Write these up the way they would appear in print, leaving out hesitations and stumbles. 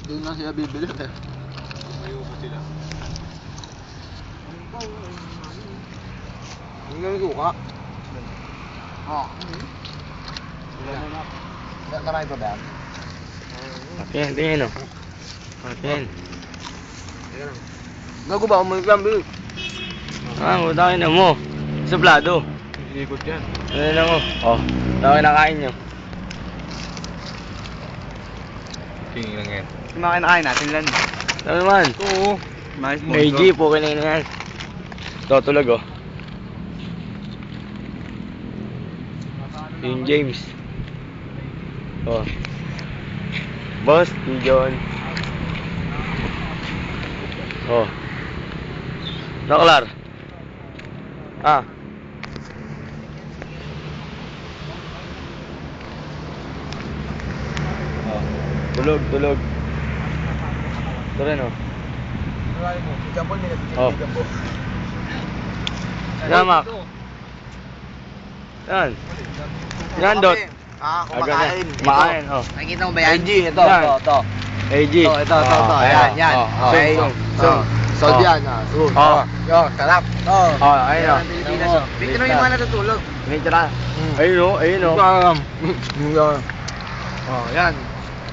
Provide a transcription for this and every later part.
Doon na siya bibili eh. May upo sila. Hindi kami suka. Oo. Marami pa ba yan? Akin, tingin o. Akin. Gago ba? Umulit lang, Bill. Utakin na mo. Suplado. Ikot yan. Ano na mo? Utakin na kain nyo. King lang yan. Kumakin natin lang. Ano naman? Oo. AG, po na yan. Ito, tulog oh. Yung James. Oh. Boss, yung John. Oh. Naklar. Ah. Oh. Tulog. Ito rin oh. Oh. Yamak. Yan. Yan, Dot. Kumakain. Kumakain, oh. Nakikita mo ba yan? AG, ito. Yan. Ito. AG. Ito. Yan. Okay. So, yan. Sarap. Ayun oh. Picture yung mga natutulog. Ayun oh. Yan.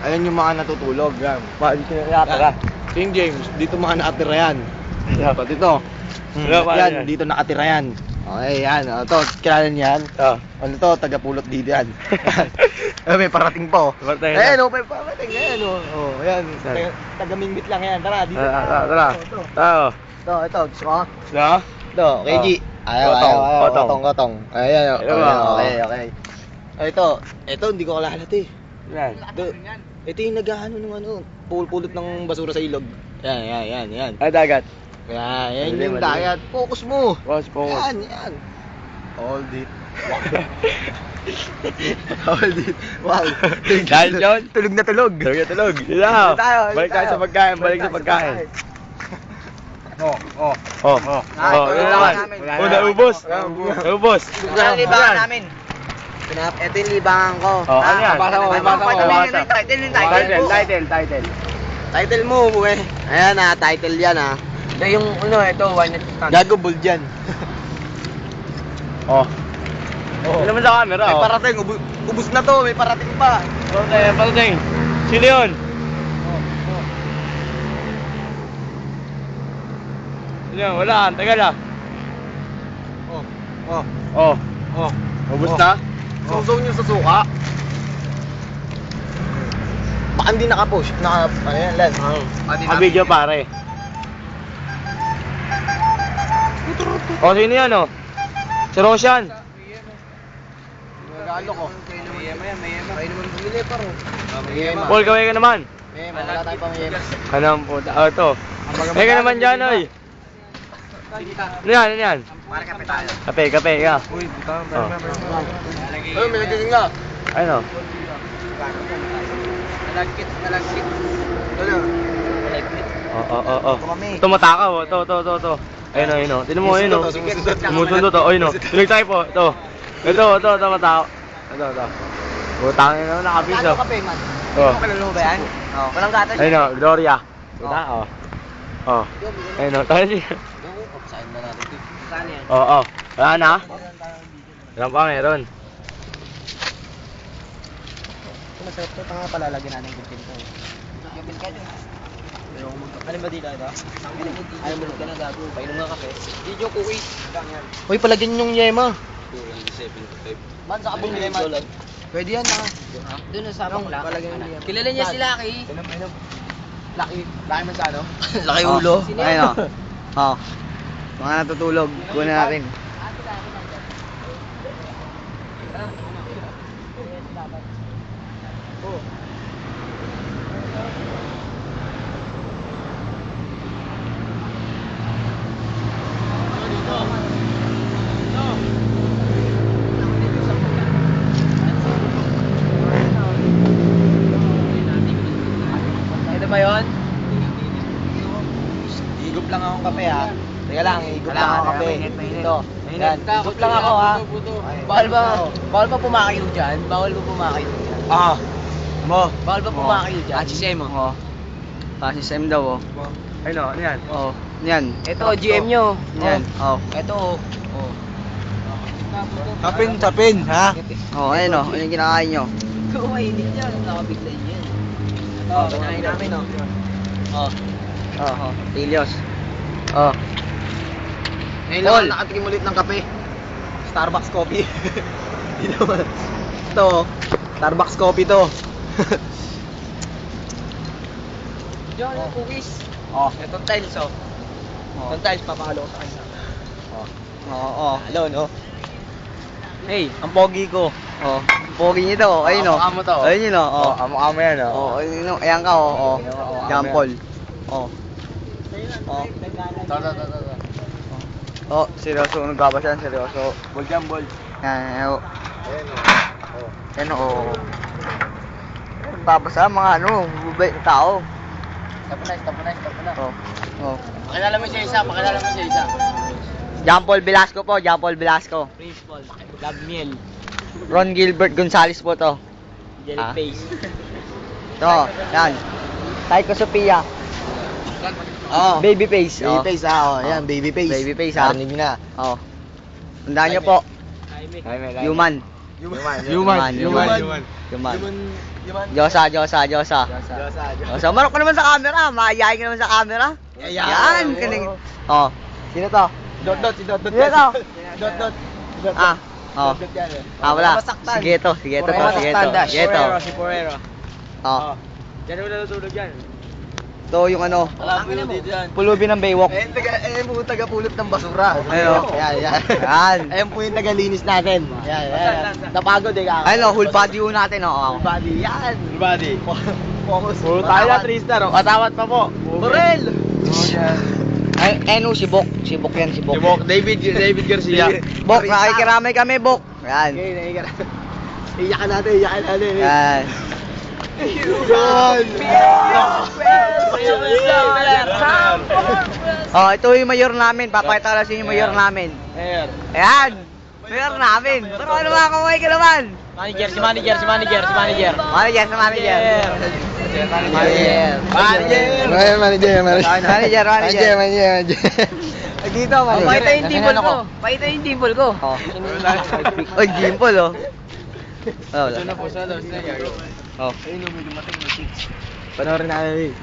Ayan yung mga natutulog. Yan. Dito na nakatira. King James, dito mga nakatira yan. Pati ito. Yan, dito nakatira yan. Okay, yan. Ito, kilala niyan. Ano to, taga-pulot dito yan. May parating pa oh. Ayan oh, may parating na yan oh. Ayan, taga-mingbit lang yan. Tara, dito. Tara. Ito, gusto mo? Sa? Ito, KG. Kotong. Ayan, okay. Ito, hindi ko kalala ito eh. Yan. Ito yung nag-ano ng pulot ng basura sa ilog. Yan. Ay, dagat. Yan yung dagat. Focus mo. Focus. Yan. Hold it. Hold it. Wow. Dahil John? Tulog na tulog. Tulog. Ilaw. Balik tayo sa pagkain. Naubos. Libangan namin. Ito yung libangan ko. Ano yan? Title. Title mo, buwe. Ayan title yan Yung ito, one night stand. Gago bold yan. Ano naman sa camera, May parating, ubus na to, may parating pa. Parating. Sino yun? Wala, tagal ah. Ubus na? Susaw nyo sa suka. Baka hindi naka-push. Ayan, Len. Video pare. Sino yan Si Roshan. Nag-ano ko? Mayema. May naman bumili pa ro. Paul, kaway ka naman. Mayema, wala tayong pamayema. Anong puta? Ito. May ka naman dyan, oy. Ano yan? Para kape tayo. Kape ka. Uy, butang. Ayun, may nagising nga. Ayun Nalagkit. Tumatakaw, ito. Ayun. Tinan mo, ayun. Sumusundot, ayun. Tuloy tayo po, ito. Ito, matakaw. Ito. Butangin na, nakabis, Ano kape, man? Kilala mo ba yan? Walang gatas. Ayun, Gloria. Buta, Ayun, tayo siya. Saan na natin ito? Saan yan? Wala na? Wala pa, meron. Masarap to, tanga pala lagyan natin yung pinto. Yung ka dyan. Alin ba dito ito? Ayaw mo ka na gago. Painom nga kape. Video ko, wait. Uy, palagyan yung yema. Man, sa kabong yema. Pwede yan doon sa bakla. Kilala niya si Lucky. Lucky man sa ano? Lucky ulo. Ayun mga natutulog. Kunin natin. Ito ba yun? Higup lang akong kape Teka lang, higup lang akong kape. Ito. Yan, higup lang ako Bawal ba pumakayo dyan? Bawal ba pumakayo dyan? Bawal ba pumakayo dyan? Sisay mo? Francis M daw, oh. Ayun o, ano yan? Oh, yan. Ito, GM nyo. Yan, oh. Ito, oh. Tapin, ha? Oh, ayun, oh. Ano yung kinakain nyo? Ito, mainit yan. Nakabigla yan. Ito, kinain namin, oh. Oh. Oh, Tilios. Oh. Ngayon Paul. lang nakatikim ulit ng kape. Starbucks coffee. Hindi naman. Ito, Starbucks coffee to. Diyan, cookies. Oh. Itong tiles, oh. Itong tiles, papalo ko sa kanya. Oo, Hello, no? Hey, ang pogi ko. Oh, pogi niyo to. Ayun, oh. Kamukha mo to, oh. Ayun yun, oh. Oh, amo yan o. Oh, ayun, oh. Ayan ka, oh. Oh. Jean Paul. Oh. Oh. Oh, seryoso. Nagbabasa yan, seryoso. Ball dyan, ball. Yan, oh. Ayan o. Yan, oh. Nagbabasa, mga ano, bubay na tao. Stop na. Oh. Oh. Pakilala mo siya isa, Jean Paul Velasco po, Jean Paul Velasco. Principal, Gabriel, Ron Gilbert Gonzales po to. Jelly Ah. Face. To, yan. Psycho Sophia. Oh. Baby face. Baby face, ah. Oh, yan, baby face. Baby face, ah. Narinig na. Oh. Tandaan niyo po. Human. Human. Diyosa. So, marok ka naman sa camera. Maayain ka naman sa camera. Yan. Kaning. Oh. Sino to? Si Dot. Sino to? Dot. Ah. Oh. yan, eh. Wala. Masaktan. Sige to. Sige to. Si Porero. Oh. Diyan mo natutulog yan. To yung ano. Ang ina mo. Pulubi ng Baywalk. Ayan po yung taga-pulot ng basura. Ayun. Yan. Yan. Ayan po yung taga-linis natin. Yan. Napagod eh. Ayun, whole body ho natin, oh. Body. Yan. Body. Focus. Puro tayo na 3 star o. Katawat pa po. Borel. Ay, ano, si Bok. Si Bok yan, si Bok. Si Bok, David Garcia. Bok, nakikiramay kami, Bok. Yan. Okay, nakikiram. Iyakan natin. Yan. Oh, ito yung mayor namin. Papakita ko lang sa inyo yung mayor namin. Ayan. Ayan. Mayor namin. Pero ano mga kamay ka naman? Manager. Manager. Manager. Dito, manager. Pakita yung dimple ko. Pakita yung dimple ko. Oh. Oy, dimple, oh. Oh, wala. Ito na po sa Los Angeles. Oh. Panoorin natin.